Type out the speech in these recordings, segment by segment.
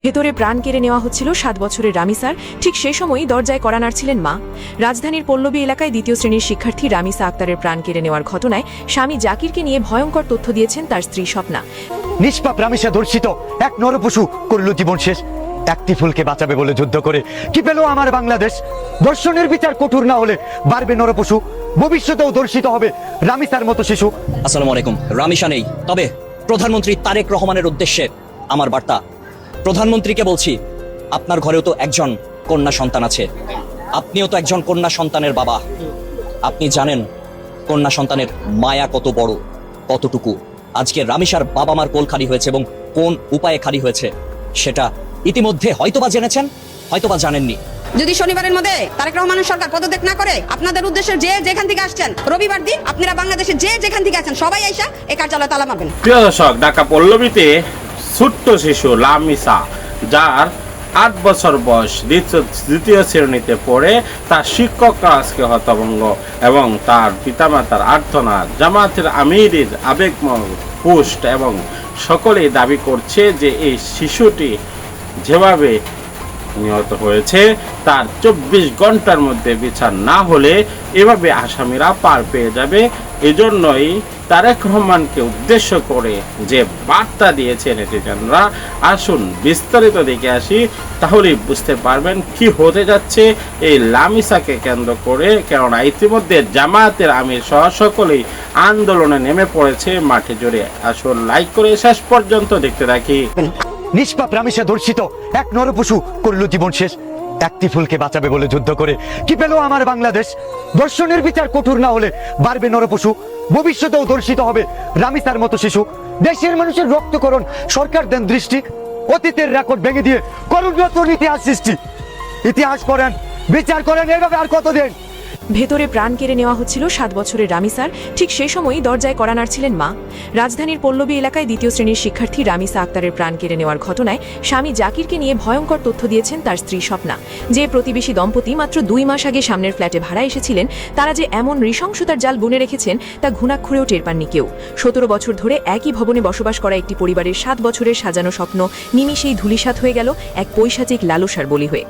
ভেতরে প্রাণ কেড়ে নেওয়া হচ্ছিল 7 বছরের রামিসার। ঠিক সে সময়ই দরজায় কড়া নাড়ছিলেন মা। রাজধানীর পল্লবী এলাকায় দ্বিতীয় শ্রেণীর শিক্ষার্থী রামিসা আক্তারের প্রাণ কেড়ে নেওয়ার ঘটনায় স্বামী জাকিরকে নিয়ে ভয়ঙ্কর তথ্য দিয়েছেন তার স্ত্রী স্বপ্না। নিষ্পাপ রামিসা ধর্ষিত, এক নরপশু করল জীবন শেষ। একটি ফুলকে বাঁচাবে বলে যুদ্ধ করে কি পেল আমার বাংলাদেশ। ধর্ষণের বিচার কঠোর না হলে বাড়বে নরপশু, ভবিষ্যতেও ধর্ষিত হবে রামিসার মতো শিশু। আসসালামু আলাইকুম। রামিসা নেই, তবে প্রধানমন্ত্রী তারেক রহমানের উদ্দেশ্যে আমার বার্তা। প্রধানমন্ত্রীকে বলছি, আপনার ঘরেও তো একজন কন্যা সন্তান আছে, আপনিও তো একজন কন্যা সন্তানের বাবা। আপনি জানেন কন্যা সন্তানের মায়া কত বড়, কতটুকু। আজকে রামিসার বাবা মার কোল খালি হয়েছে এবং কোন উপায়ে খালি হয়েছে সেটা ইতিমধ্যে হয়তোবা জেনেছেন, হয়তোবা জানেননি। যদি শনিবারের মধ্যে তারেক রহমানের সরকার পদত্যাগ না করে, আপনাদের উদ্দেশ্যে যে যেখান থেকে আসছেন, রবিবার দিন আপনারা বাংলাদেশে যে যেখান থেকে আছেন সবাই আইসা এই কার্যালয়ে তালা মারবেন। প্রিয় দর্শক, ঢাকা পল্লবীতে ছোট্ট শিশু রামিসা, যার 8 বছর বয়স, দ্বিতীয় শ্রেণীতে পড়ে, তার শিক্ষকরা আজকে হতভম্ব এবং তার পিতামাতার আর্তনাদ, জামাতের আমিরের আবেগময় পোস্ট এবং সকলেই দাবি করছে যে এই শিশুটি যেভাবে নিহত হয়েছে তার 24 ঘন্টার মধ্যে বিচার না হলে এভাবে আসামিরা পার পেয়ে যাবে। এজন্যই তারেক রহমানকে উদ্দেশ্য করে যে বার্তা দিয়েছে নেটিজনরা। আসুন বিস্তারিত দেখে আসি, তাহলেই বুঝতে পারবেন কি হতে যাচ্ছে এই রামিসাকে কেন্দ্র করে। কেননা ইতিমধ্যে জামায়াতের আমির সহ সকলেই আন্দোলনে নেমে পড়েছে মাঠে জুড়ে। আসুন লাইক করে শেষ পর্যন্ত দেখতে থাকি। নিষ্পাপ রামিসা ধর্ষিত, এক নরপশু করল জীবন শেষ। একটি ফুলকে বাঁচাবে বলে যুদ্ধ করে কি পেল আমার বাংলাদেশ। ধর্ষণের বিচার কঠোর না হলে বাড়বে নরপশু, ভবিষ্যতেও ধর্ষিত হবে রামিসার মতো শিশু। দেশের মানুষের রক্তকরণ সরকার দেন দৃষ্টি, অতীতের রেকর্ড ভেঙে দিয়ে করুন নতুন ইতিহাস সৃষ্টি। ইতিহাস করেন, বিচার করেন, এভাবে আর কতদিন। ভেতরে প্রাণ কেড়ে নেওয়া হচ্ছিল 7 বছরের রামিসার। ঠিক সে সময়ই দরজায় কড়া নাড়ছিলেন মা। রাজধানীর পল্লবী এলাকায় দ্বিতীয় শ্রেণীর শিক্ষার্থী রামিসা আক্তারের প্রাণ কেড়ে নেওয়ার ঘটনায় স্বামী জাকিরকে নিয়ে ভয়ঙ্কর তথ্য দিয়েছেন তার স্ত্রী স্বপ্না। যে প্রতিবেশী দম্পতি মাত্র 2 মাস আগে সামনের ফ্ল্যাটে ভাড়া এসেছিলেন, তারা যে এমন নৃশংসতার জাল বুনে রেখেছেন তা ঘুণাক্ষরেও টের পাননি কেউ। 17 বছর ধরে একই ভবনে বসবাস করা একটি পরিবারের 7 বছরের সাজানো স্বপ্ন নিমিষেই ধূলিসাৎ হয়ে গেল এক পৈশাচিক লালসার বলি হয়ে।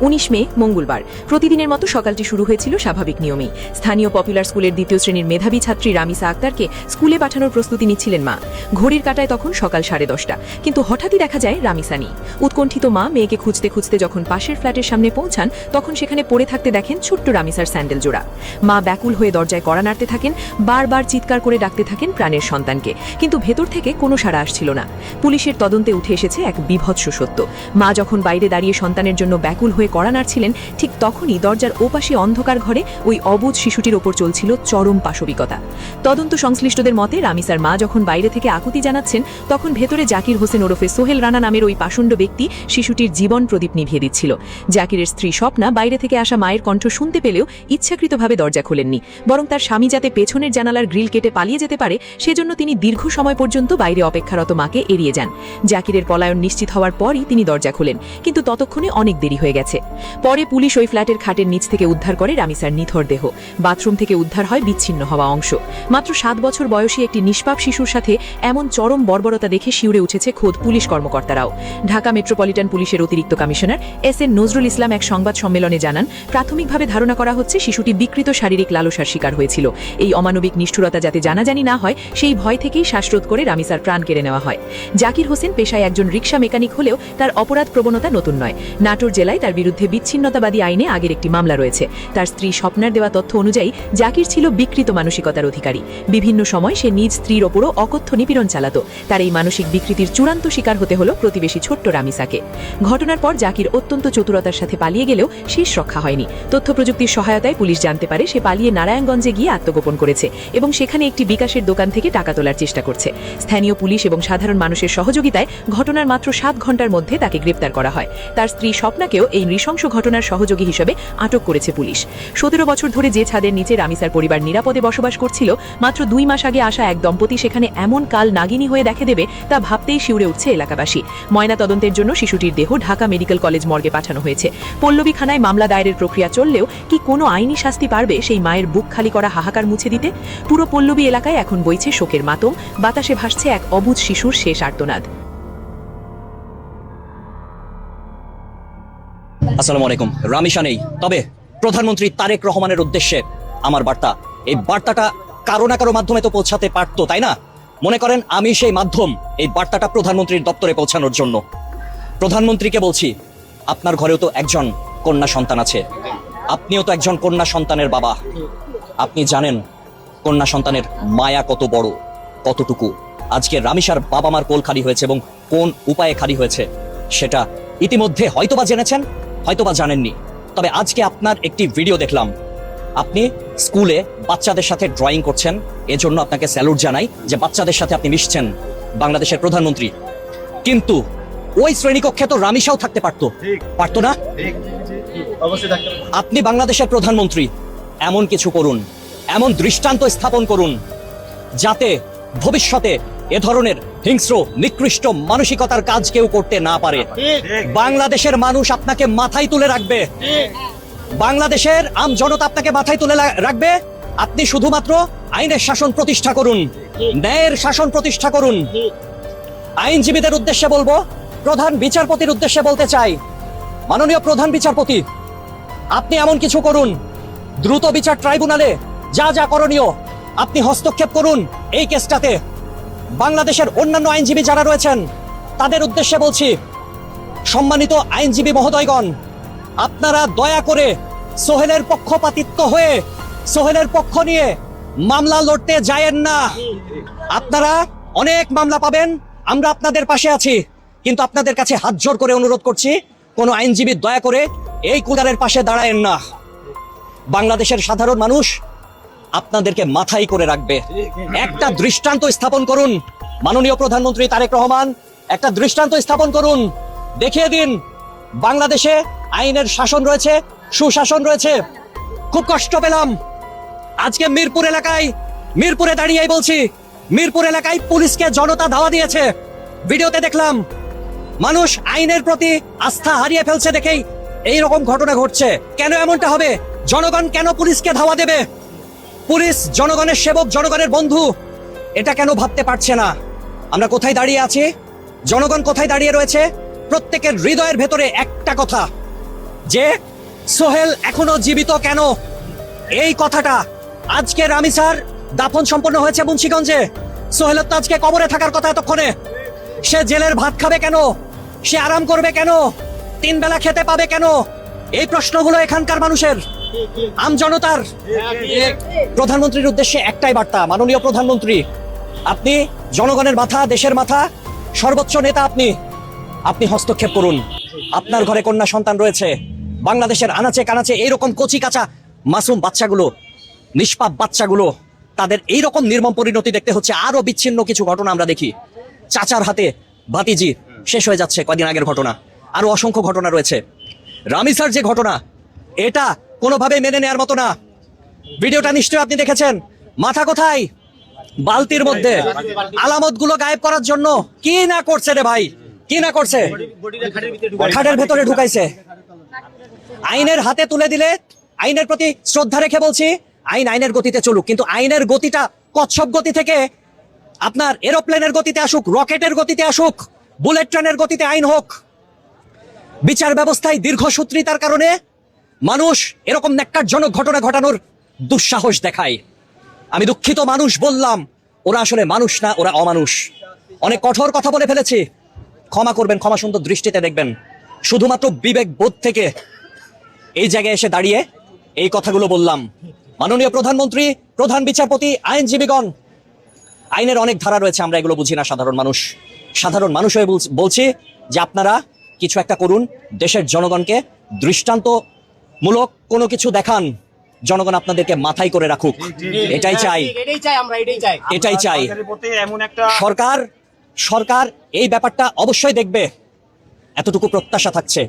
19 মে মঙ্গলবার প্রতিদিনের মতো সকালটি শুরু হয়েছিল স্বাভাবিক নিয়মেই। স্থানীয় পপুলার স্কুলের দ্বিতীয় শ্রেণীর মেধাবী ছাত্রী রামিসা আক্তারকে স্কুলে পাঠানোর প্রস্তুতি নিচ্ছিলেন মা। ঘড়ির কাঁটায় তখন সকাল 10:30। কিন্তু হঠাৎই দেখা যায় রামিসা নেই। উৎকণ্ঠিত মা মেয়েকে খুঁজতে খুঁজতে যখন পাশের ফ্ল্যাটের সামনে পৌঁছান, তখন সেখানে পড়ে থাকতে দেখেন ছোট্ট রামিসার স্যান্ডেল জোড়া। মা ব্যাকুল হয়ে দরজায় কড়া নাড়তে থাকেন, বারবার চিৎকার করে ডাকতে থাকেন প্রাণের সন্তানকে, কিন্তু ভেতর থেকে কোনো সাড়া আসছিল না। পুলিশের তদন্তে উঠে এসেছে এক বিভৎস সত্য। মা যখন বাইরে দাঁড়িয়ে সন্তানের জন্য ব্যাকুল হয়ে কড়া নাড়ছিলেন, ঠিক তখনই দরজার ওপাশে অন্ধকার ঘরে ওই অবুঝ শিশুটির ওপর চলছিল চরম পাশবিকতা। তদন্ত সংশ্লিষ্টদের মতে রামিসার মা যখন বাইরে থেকে আকুতি জানাচ্ছেন, তখন ভেতরে জাকির হোসেন ওরফে সোহেল রানা নামের ওই পাষণ্ড ব্যক্তি শিশুটির জীবন প্রদীপ নিভিয়ে দিচ্ছিল। জাকিরের স্ত্রী স্বপ্না বাইরে থেকে আসা মায়ের কণ্ঠ শুনতে পেলেও ইচ্ছাকৃতভাবে দরজা খোলেননি, বরং তার স্বামী যাতে পেছনের জানালার গ্রিল কেটে পালিয়ে যেতে পারে সেজন্য তিনি দীর্ঘ সময় পর্যন্ত বাইরে অপেক্ষারত মাকে এড়িয়ে যান। জাকিরের পলায়ন নিশ্চিত হওয়ার পরই তিনি দরজা খোলেন, কিন্তু ততক্ষণে অনেক দেরি হয়ে গেছে। পরে পুলিশ ওই ফ্ল্যাটের খাটের নিচ থেকে উদ্ধার করে রামিসার নিথর দেহ। বাথরুম থেকে উদ্ধার হয় বিচ্ছিন্ন হওয়া অংশ। মাত্র 7 বছর বয়সী একটি নিষ্পাপ শিশুর সাথে এমন চরম বর্বরতা দেখে শিউরে উঠেছে খোদ পুলিশ কর্মকর্তারাও। ঢাকা মেট্রোপলিটন পুলিশের অতিরিক্ত কমিশনার এস.এন. নজরুল ইসলাম এক সংবাদ সম্মেলনে জানান, প্রাথমিকভাবে ধারণা করা হচ্ছে শিশুটি বিকৃত শারীরিক লালসার শিকার হয়েছিল। এই অমানবিক নিষ্ঠুরতা যাতে জানাজানি না হয় সেই ভয় থেকেই শ্বাসরোধ করে রামিসার প্রাণ কেড়ে নেওয়া হয়। জাকির হোসেন পেশায় একজন রিকশা মেকানিক হলেও তার অপরাধ প্রবণতা নতুন নয়। নাটোর জেলায় তার বিরুদ্ধে বিচ্ছিন্নতাবাদী আইনে আগের একটি মামলা রয়েছে। তার স্ত্রী স্বপ্নার দেওয়া তথ্য অনুযায়ী জাকির ছিল বিকৃত মানসিকতার অধিকারী। বিভিন্ন সময় সে নিজ স্ত্রীর ওপরও অকথ্য নিপীড়ন চালাত। তার এই মানসিক বিকৃতির চূড়ান্ত শিকার হতে হলো প্রতিবেশী ছোট্ট রামিসাকে। ঘটনার পর জাকির অত্যন্ত চতুরতার সাথে পালিয়ে গেলেও শেষ রক্ষা হয়নি। তথ্য প্রযুক্তির সহায়তায় পুলিশ জানতে পারে সে পালিয়ে নারায়ণগঞ্জে গিয়ে আত্মগোপন করেছে এবং সেখানে একটি বিকাশের দোকান থেকে টাকা তোলার চেষ্টা করছে। স্থানীয় পুলিশ এবং সাধারণ মানুষের সহযোগিতায় ঘটনার মাত্র 7 ঘন্টার মধ্যে তাকে গ্রেপ্তার করা হয়। তার স্ত্রী স্বপ্নাকেও এই নৃশংস ঘটনার সহযোগী হিসেবে আটক করেছে পুলিশ। 17 বছর ধরে যে ছাদের নিচে রামিসার পরিবার নিরাপদে বসবাস করছিল, মাত্র 2 মাস আগে আসা এক দম্পতি সেখানে এমন কাল নাগিনী হয়ে দেখা দেবে তা ভাবতেই শিউরে উঠছে এলাকাবাসী। ময়না তদন্তের জন্য শিশুটির দেহ ঢাকা মেডিকেল কলেজ মর্গে পাঠানো হয়েছে। পল্লবী থানায় মামলা দায়েরের প্রক্রিয়া চললেও কি কোনো আইনি শাস্তি পারবে সেই মায়ের বুক খালি করা হাহাকার মুছে দিতে? পুরো পল্লবী এলাকায় এখন বইছে শোকের মাতম, বাতাসে ভাসছে এক অবুঝ শিশুর শেষ আর্তনাদ। আসসালামু আলাইকুম। রামিসা নেই, তবে প্রধানমন্ত্রী তারেক রহমানের উদ্দেশ্যে আমার বার্তা, এই বার্তাটা কারো না কারো মাধ্যমে তো পৌঁছাতে পারতো, তাই না? মনে করেন আমি সেই মাধ্যম, এই বার্তাটা প্রধানমন্ত্রীর দপ্তরে পৌঁছানোর জন্য। প্রধানমন্ত্রীকে বলছি, আপনার ঘরেও তো একজন কন্যা সন্তান আছে, আপনিও তো একজন কন্যা সন্তানের বাবা। আপনি জানেন কন্যা সন্তানের মায়া কত বড়, কতটুকু। আজকে রামিসার বাবা মার কোল খালি হয়েছে এবং কোন উপায়ে খালি হয়েছে সেটা ইতিমধ্যে হয়তোবা জেনেছেন, হয়তোবা জানেননি। তবে আজকে আপনার একটি ভিডিও দেখলাম, আপনি স্কুলে বাচ্চাদের সাথে ড্রয়িং করছেন, এজন্য আপনাকে স্যালুট জানাই যে বাচ্চাদের সাথে আপনি মিশছেন, বাংলাদেশের প্রধানমন্ত্রী। কিন্তু ওই শ্রেণীকক্ষে তো রামিসাও থাকতে পারতো না? আপনি বাংলাদেশের প্রধানমন্ত্রী, এমন কিছু করুন, এমন দৃষ্টান্ত স্থাপন করুন যাতে ভবিষ্যতে এ ধরনের হিংস্র নিকৃষ্ট মানসিকতার কাজ কেউ করতে না পারে। বাংলাদেশের মানুষ আপনাকে মাথায় তুলে রাখবে, বাংলাদেশের আম জনতা আপনাকে মাথায় তুলে রাখবে। আপনি শুধুমাত্র আইনের শাসন প্রতিষ্ঠা করুন, ন্যায়ের শাসন প্রতিষ্ঠা করুন। আইনজীবীদের উদ্দেশ্যে বলবো, প্রধান বিচারপতির উদ্দেশ্যে বলতে চাই, মাননীয় প্রধান বিচারপতি, আপনি এমন কিছু করুন, দ্রুত বিচার ট্রাইব্যুনালে যা যা করণীয় আপনি হস্তক্ষেপ করুন এই কেসটাতে। বাংলাদেশের অন্যান্য আইনজীবী যারা রয়েছেন তাদের উদ্দেশ্যে বলছি, সম্মানিত আইনজীবী মহোদয়গণ, আপনারা দয়া করে সোহেলের পক্ষপাতিত্ব হয়ে সোহেলের পক্ষ নিয়ে মামলা লড়তে যায়েন না। আপনারা অনেক মামলা পাবেন, আমরা আপনাদের পাশে আছি, কিন্তু আপনাদের কাছে হাত জোড় করে অনুরোধ করছি, কোনো আইনজীবী দয়া করে এই কুলারের পাশে দাঁড়ায়েন না। বাংলাদেশের সাধারণ মানুষ আপনাদেরকে মাথায় করে রাখবে। একটা দৃষ্টান্ত স্থাপন করুন, মাননীয় প্রধানমন্ত্রী তারেক রহমান, একটা দৃষ্টান্ত স্থাপন করুন, দেখিয়ে দিন বাংলাদেশে আইনের শাসন রয়েছে, সুশাসন রয়েছে। খুব কষ্ট পেলাম আজকে মিরপুরে দাঁড়িয়ে বলছি, মিরপুর এলাকায় পুলিশকে জনতা ধাওয়া দিয়েছে। ভিডিওতে দেখলাম মানুষ আইনের প্রতি আস্থা হারিয়ে ফেলছে দেখেই এইরকম ঘটনা ঘটছে। কেন এমনটা হবে? জনগণ কেন পুলিশকে ধাওয়া দেবে? পুলিশ জনগণের সেবক, জনগণের বন্ধু, এটা কেন ভাবতে পারছে না? আমরা কোথায় দাঁড়িয়ে আছি, জনগণ কোথায় দাঁড়িয়ে রয়েছে? প্রত্যেকের হৃদয়ের ভেতরে একটা কথা, যে সোহেল এখনো জীবিত কেন? এই কথাটা আজকে রামিসার দাফন সম্পন্ন হয়েছে মুন্সিগঞ্জে, সোহেলের তো আজকে কবরে থাকার কথা এতক্ষণে। সে জেলের ভাত খাবে কেন? সে আরাম করবে কেন? 3 বেলা খেতে পাবে কেন? এই প্রশ্নগুলো এখানকার মানুষের, আমজনতার। প্রধানমন্ত্রীর উদ্দেশ্যে একটাই বার্তা, মাননীয় প্রধানমন্ত্রী, আপনি জনগণের মাথা, দেশের মাথা, সর্বোচ্চ নেতা, আপনি হস্তক্ষেপ করুন। আপনার ঘরে কন্যা সন্তান রয়েছে, বাংলাদেশের আনাচে কানাচে এইরকম কচি কাঁচা মাসুম বাচ্চাগুলো, নিষ্পাপ বাচ্চাগুলো, তাদের এইরকম নির্মম পরিণতি দেখতে হচ্ছে। আরো বিচ্ছিন্ন কিছু ঘটনা আমরা দেখি, চাচার হাতে ভাতিজি শেষ হয়ে যাচ্ছে, কদিন আগের ঘটনা, আরো অসংখ্য ঘটনা রয়েছে। রামিসার যে ঘটনা, এটা কোনোভাবে মেনে নেওয়ার মতো না। ভিডিওটা নিশ্চয়ই আপনি দেখেছেন। মাথা কোথায়? বালতির মধ্যে। আলামত গুলো গায়েব করার জন্য কি না করছে রে ভাই, কি না করছে? খাটের ভেতরে ঢুকাইছে। আইনের হাতে তুলে দিলে, আইনের প্রতি শ্রদ্ধা রেখে বলছি, আইনের গতিতে চলুক, কিন্তু আইনের গতিটা কচ্ছপ গতি থেকে আপনার এরোপ্লেনের গতিতে আসুক, রকেটের গতিতে আসুক, বুলেট ট্রেনের গতিতে আইন হোক। বিচার ব্যবস্থায় দীর্ঘসূত্রিতার কারণে মানুষ এরকম ন্যাক্কারজনক ঘটনা ঘটানোর দুঃসাহস দেখায়। আমি দুঃখিত, মানুষ বললাম, ওরা আসলে মানুষ না, ওরা অমানুষ। অনেক কঠোর কথা বলে ফেলেছি, ক্ষমা করবেন, ক্ষমা সুন্দর দৃষ্টিতে দেখবেন। শুধুমাত্র বিবেক বোধ থেকে এই জায়গায় এসে দাঁড়িয়ে এই কথাগুলো বললাম। মাননীয় প্রধানমন্ত্রী, প্রধান বিচারপতি, আইনজীবীগণ, আইনের অনেক ধারা রয়েছে, আমরা এগুলো বুঝি না। সাধারণ মানুষ হয়ে বলছি যে আপনারা কিছু একটা করুন, দেশের জনগণকে দৃষ্টান্তমূলক কোনো কিছু দেখান, জনগণ আপনাদেরকে মাথায় করে রাখুক। এটাই চাই। সরকার এই ব্যাপারটা অবশ্যই দেখবে, এতটুকু প্রত্যাশা থাকছে।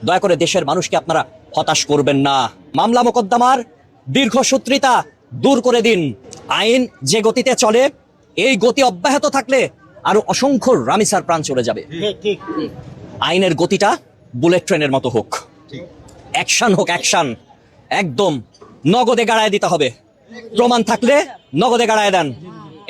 দয়া করে দেশের মানুষকে আপনারা হতাশ করবেন না। মামলা মোকদ্দমার দীর্ঘসূত্রিতা দূর করে দিন। আইন যে গতিতে চলে, এই গতি অব্যাহত থাকলে আরো অসংখ্য রামিসার প্রাণ চলে যাবে। আইনের গতিটা বুলেট ট্রেনের মতো হোক, অ্যাকশন হোক, অ্যাকশন একদম নগদে গাড়ায় দিতে হবে। প্রমাণ থাকলে নগদে গাড়ায় দেন,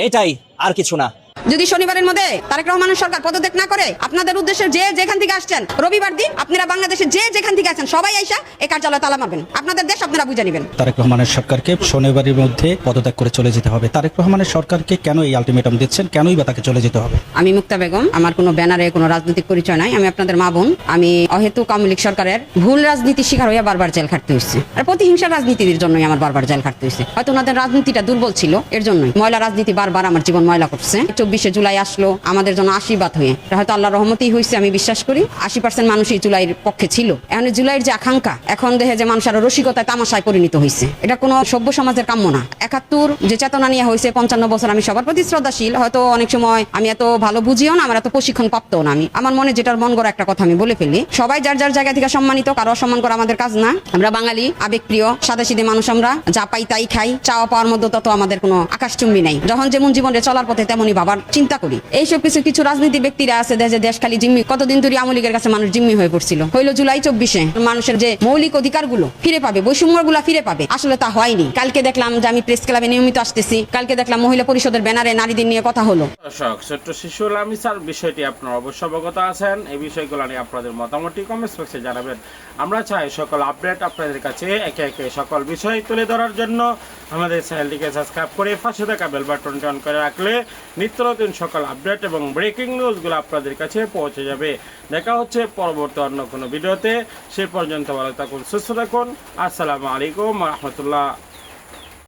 এটাই, আর কিছু না। যদি শনিবারের মধ্যে তারেক রহমানের সরকার পদত্যাগ না করে আপনাদের উদ্দেশ্যে যে যেখান থেকে আসছেন রবিবার দিন আপনারা বাংলাদেশে যে যেখান থেকে আছেন সবাই আইসা এই কার্যালয়ে তালা মারবেন। আপনাদের দেশ আপনারা বুঝে নেবেন। তারেক রহমানের সরকারকে শনিবারের মধ্যে পদত্যাগ করে চলে যেতে হবে। তারেক রহমানের সরকারকে কেন এই আলটিমেটাম দিচ্ছেন, কেনই বা তাকে চলে যেতে হবে? আমি মুক্তা বেগম, আমার কোনো ব্যানারে কোনো রাজনৈতিক পরিচয় নাই, আমি আপনাদের মা বোন। আমি অহেতুক আওয়ামী লীগ সরকারের ভুল রাজনীতি শিকার হয়ে বারবার জেল খাটতে হয়েছে, আর প্রতিহিংসার রাজনীতির জন্যই আমার বারবার জেল খাটতে হয়েছে। হয়তো ওনাদের রাজনীতিটা দুর্বল ছিল, এর জন্যই ময়লা রাজনীতি বারবার আমার জীবন ময়লা করছে। 24শে জুলাই আসলো আমাদের জন্য আশীর্বাদ হয়ে, হয়তো আল্লাহর রহমতেই হয়েছে আমি বিশ্বাস করি। 80% মানুষই জুলাইয়ের পক্ষে ছিল। এখন জুলাইয়ের যে আকাঙ্ক্ষা, এখন দেখে যে মানুষ আরো রসিকতায় তামাশায় পরিণত হয়েছে, এটা কোনো সভ্য সমাজের কাম্য না। 71 যে চেতনা নিয়ে হয়েছে 55 বছর, আমি সবার প্রতি শ্রদ্ধাশীল। হয়তো অনেক সময় আমি এত ভালো বুঝিও না, আমার এত প্রশিক্ষণ প্রাপ্তও না। আমি আমার মনে যেটার মন গড়া একটা কথা আমি বলে ফেলি। সবাই যার যার জায়গা থেকে সম্মানিত, কারো অসম্মান করা আমাদের কাজ না। আমরা বাঙালি, আবেগপ্রিয়, সাদাসিধে মানুষ। আমরা যা পাই তাই খাই, চাওয়া পাওয়ার মধ্যে তত আমাদের কোনো আকাশচুম্বী নাই। যখন যেমন জীবনে চলার পথে তেমনই ভাবার চিন্তা করি। এইসব কিছু রাজনীতি ব্যক্তিরা আছে যে দেশ খালি জিম্মি, কতদিন ধরে আওয়ামী লীগের কাছে মানুষ জিম্মি হয়ে পড়ছিল। হইলো জুলাই 24-এ মানুষের যে মৌলিক অধিকারগুলো ফিরে পাবে, বৈষম্যগুলো ফিরে পাবে, আসলে তা হয়নি। কালকে দেখলাম যে আমি প্রেস ক্লাবে নিয়মিত আসতেছি, কালকে দেখলাম মহিলা পরিষদের ব্যানারে নারীদের নিয়ে কথা হলো। দর্শক, ছোট্ট শিশু লামিসার বিষয়টি আপনারা অবশ্য অবগত আছেন। এই বিষয়গুলো নিয়ে আপনাদের মতামতটি কমেন্ট বক্সে জানাবেন। আমরা চাই সকল আপডেট আপনাদের কাছে একে একে সকল বিষয় তুলে ধরার জন্য আমাদের চ্যানেলটিকে সাবস্ক্রাইব করে পাশে থাকা বেল বাটনটি অন করে রাখলে নিত্য নতুন সকল আপডেট এবং ব্রেকিং নিউজগুলো আপনাদের কাছে পৌঁছে যাবে। দেখা হচ্ছে পরবর্তী অন্য কোনো ভিডিওতে। সে পর্যন্ত ভালো থাকুন, সুস্থ থাকুন। আসসালামু আলাইকুম রহমতুল্লাহ।